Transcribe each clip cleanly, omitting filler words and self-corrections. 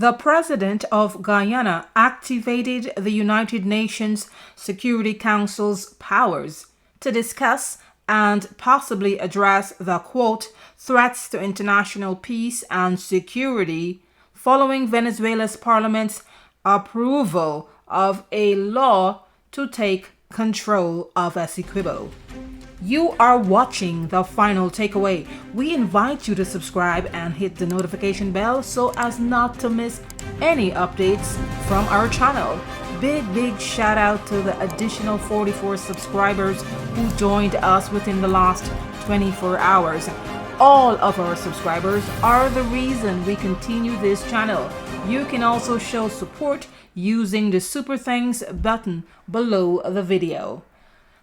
The president of Guyana activated the United Nations Security Council's powers to discuss and possibly address the, quote, threats to international peace and security following Venezuela's parliament's approval of a law to take control of Essequibo. You are watching The Final Takeaway. We invite you to subscribe and hit the notification bell so as not to miss any updates from our channel. Big shout out to the additional 44 subscribers who joined us within the last 24 hours. All of our subscribers are the reason we continue this channel. You can also show support using the Super Thanks button below the video.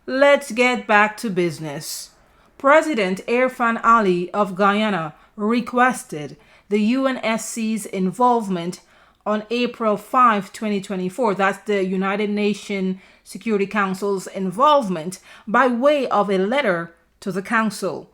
Let's get back to business. President Irfan Ali of Guyana requested the UNSC's involvement on April 5, 2024. That's the United Nations Security Council's involvement by way of a letter to the Council.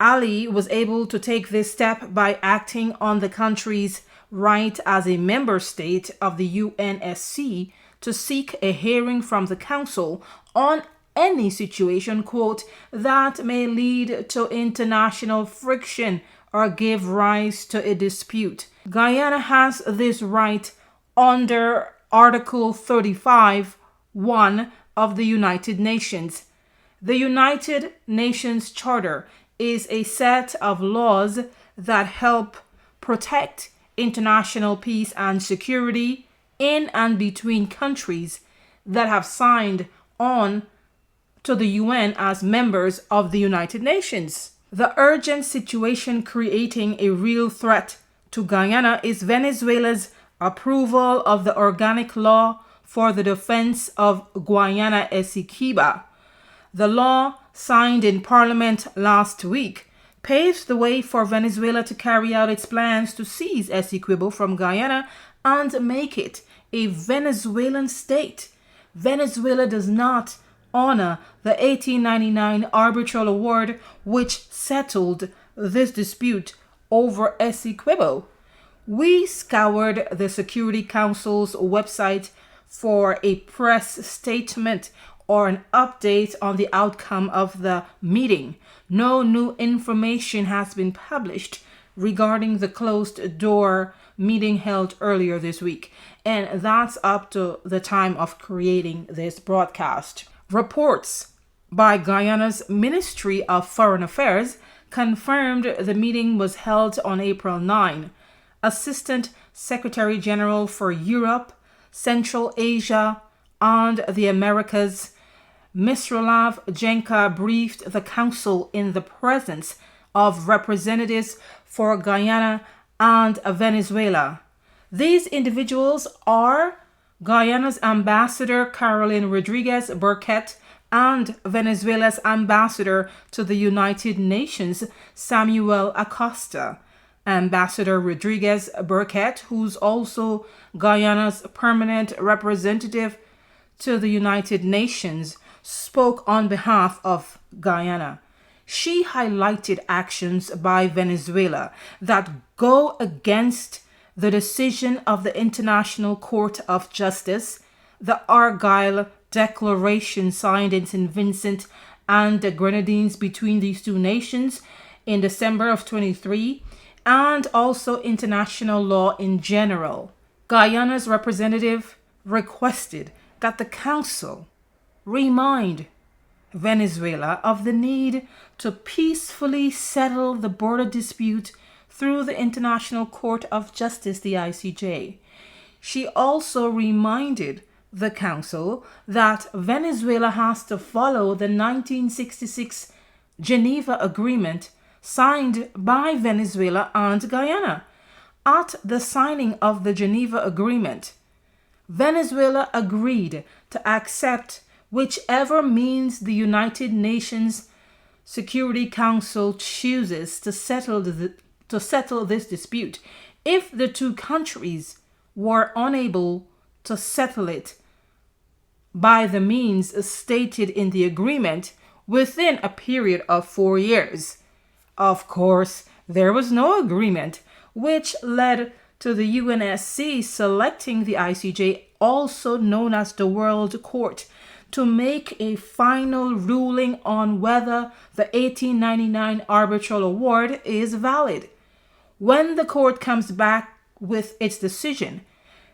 Ali was able to take this step by acting on the country's right as a member state of the UNSC to seek a hearing from the Council on any situation, quote, that may lead to international friction or give rise to a dispute. Guyana has this right under Article 35(1) of the United Nations. The United Nations Charter is a set of laws that help protect international peace and security in and between countries that have signed on to the UN as members of the United Nations. The urgent situation creating a real threat to Guyana is Venezuela's approval of the organic law for the Defense of Guayana Esequiba. The law, signed in Parliament last week, paves the way for Venezuela to carry out its plans to seize Essequibo from Guyana and make it a Venezuelan state. Venezuela does not honor the 1899 arbitral award which settled this dispute over Essequibo. We scoured the Security Council's website for a press statement or an update on the outcome of the meeting. No new information has been published regarding the closed-door meeting held earlier this week, and that's up to the time of creating this broadcast. Reports by Guyana's Ministry of Foreign Affairs confirmed the meeting was held on April 9. Assistant Secretary General for Europe, Central Asia, and the Americas, Miroslav Jenka, briefed the Council in the presence of representatives for Guyana and Venezuela. These individuals are Guyana's Ambassador Carolyn Rodrigues-Birkett and Venezuela's Ambassador to the United Nations, Samuel Acosta. Ambassador Rodrigues-Birkett, who's also Guyana's permanent representative to the United Nations, spoke on behalf of Guyana. She highlighted actions by Venezuela that go against the decision of the International Court of Justice, the Argyle Declaration signed in St. Vincent and the Grenadines between these two nations in December of 23, and also international law in general. Guyana's representative requested that the Council remind Venezuela of the need to peacefully settle the border dispute through the International Court of Justice, the ICJ. She also reminded the Council that Venezuela has to follow the 1966 Geneva Agreement signed by Venezuela and Guyana. At the signing of the Geneva Agreement, Venezuela agreed to accept whichever means the United Nations Security Council chooses to settle this dispute. If the two countries were unable to settle it by the means stated in the agreement within a period of 4 years. Of course, there was no agreement, which led to the UNSC selecting the ICJ, also known as the World Court, to make a final ruling on whether the 1899 arbitral award is valid. When the court comes back with its decision,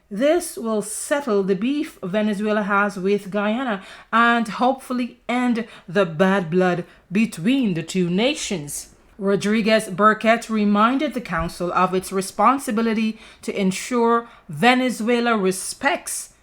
this will settle the beef Venezuela has with Guyana and hopefully end the bad blood between the two nations. Rodrigues-Birkett reminded the Council of its responsibility to ensure Venezuela respects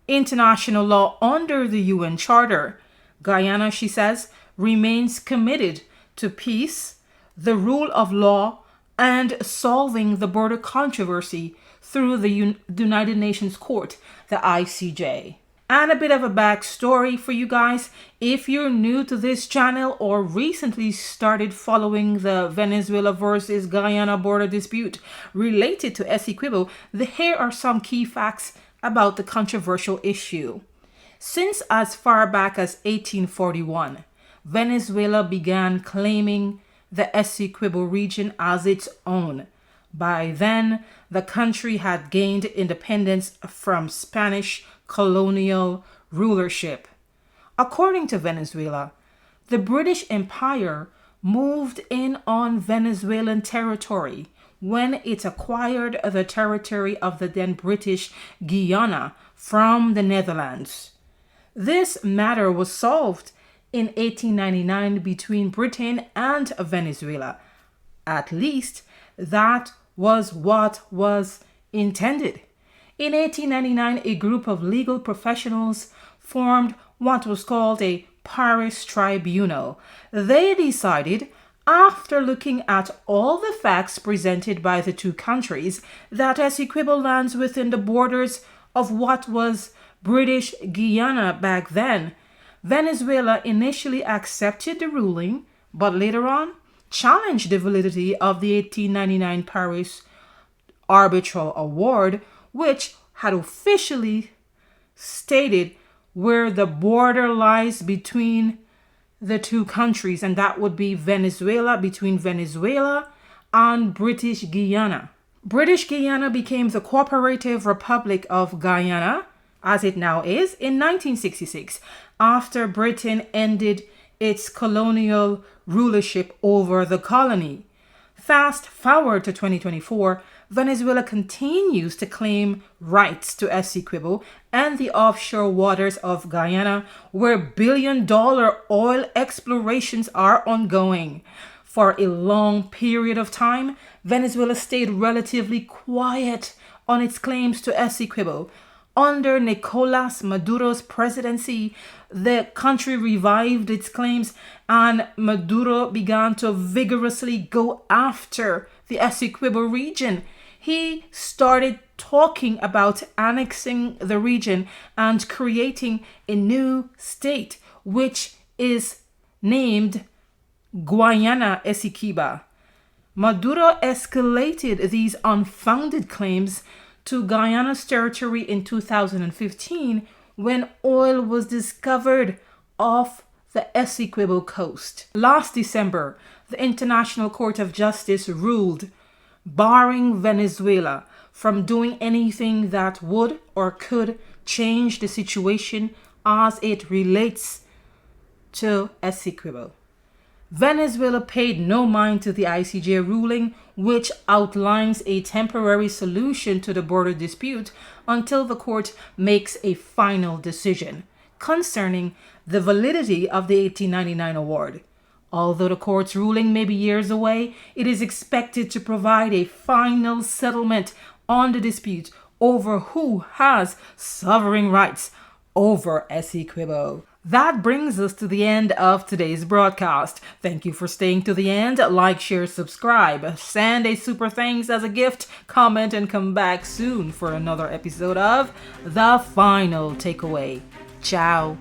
international law under the UN Charter. Guyana, she says, remains committed to peace, the rule of law, and solving the border controversy through the United Nations Court, the ICJ. And a bit of a backstory for you guys. If you're new to this channel or recently started following the Venezuela versus Guyana border dispute related to Essequibo, here are some key facts about the controversial issue. Since as far back as 1841, Venezuela began claiming the Essequibo region as its own. By then, the country had gained independence from Spanish colonial rulership. According to Venezuela, the British Empire moved in on Venezuelan territory when it acquired the territory of the then British Guyana from the Netherlands. This matter was solved in 1899 between Britain and Venezuela. At least that was what was intended. In 1899, a group of legal professionals formed what was called a Paris Tribunal. They decided, after looking at all the facts presented by the two countries, that Essequibo lands within the borders of what was British Guyana back then. Venezuela initially accepted the ruling, but later on challenged the validity of the 1899 Paris Arbitral Award, which had officially stated where the border lies between the two countries, and that would be Venezuela, between Venezuela and British Guyana. British Guyana became the Cooperative Republic of Guyana, as it now is, in 1966, after Britain ended its colonial rulership over the colony. Fast forward to 2024, Venezuela continues to claim rights to Essequibo and the offshore waters of Guyana, where billion-dollar oil explorations are ongoing. For a long period of time, Venezuela stayed relatively quiet on its claims to Essequibo. Under Nicolas Maduro's presidency, the country revived its claims and Maduro began to vigorously go after the Essequibo region. He started talking about annexing the region and creating a new state, which is named Guayana Esequiba. Maduro escalated these unfounded claims to Guyana's territory in 2015 when oil was discovered off the Essequibo coast. Last December, the International Court of Justice ruled barring Venezuela from doing anything that would or could change the situation as it relates to Essequibo. Venezuela paid no mind to the ICJ ruling, which outlines a temporary solution to the border dispute until the court makes a final decision concerning the validity of the 1899 award. Although the court's ruling may be years away, it is expected to provide a final settlement on the dispute over who has sovereign rights over Essequibo. That brings us to the end of today's broadcast. Thank you for staying to the end. Like, share, subscribe. Send a super thanks as a gift. Comment and come back soon for another episode of The Final Takeaway. Ciao.